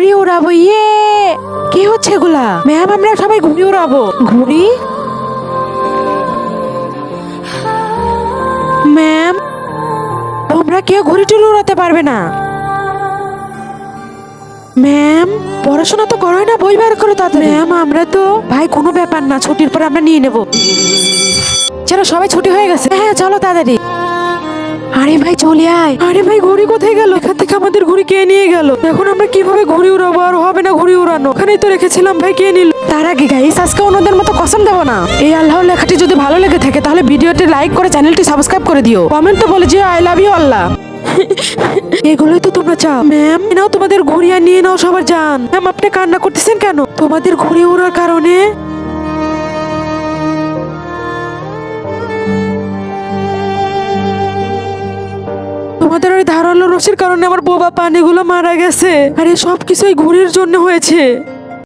ঘুড়ি উড়াবো। ইয়ে, কি হচ্ছে এগুলা? ম্যাম, আমরা সবাই ঘুড়ি উড়াবো। ঘুড়ি? ম্যাম, তোমরা কেউ ঘুড়ি টুড়ি উড়াতে পারবে না। ম্যাম, পড়াশোনা তো করোই না, বই বের করো তাড়াতাড়ি। ম্যাম, আমরা তো ভাই কোনো ব্যাপার না, ছুটির পর আমরা নিয়ে নেব। চলো, সবাই ছুটি হয়ে গেছে। হ্যাঁ, চলো তাড়াতাড়ি। আরে ভাই, চলে আয়। আরে ভাই, ঘুড়ি কোথায় গেল? এখান থেকে আমাদের ঘুড়ি কে নিয়ে গেল? এখন আমরা কিভাবে ঘুড়ি উড়াবো? আর হবে না ঘুড়ি উড়ানো, ওখানেই তো রেখেছিলাম। ভাই, কে নিল? তার আগে গাইস, আজকে অন্যদের মতো কসম দেবো না। এই আল্লাহর লেখাটি যদি ভালো লেগে থাকে তাহলে ভিডিওটি লাইক করে চ্যানেলটি সাবস্ক্রাইব করে দিও। কমেন্টে বলে যে আই লাভ ইউ আল্লাহ। এগুলোই তো তোমরা চাও। ম্যাম, নাও তোমাদের ঘুড়ি আর নিয়ে নাও সবার যান। ম্যাম, আপনি কান্না করতেছেন কেন? তোমাদের ঘুড়ি উড়ার কারণে তোমাদের ওই ধারালো রশির কারণে আমার বোবা পানিগুলো মারা গেছে। আর এই সব কিছুই ঘুড়ির জন্য হয়েছে।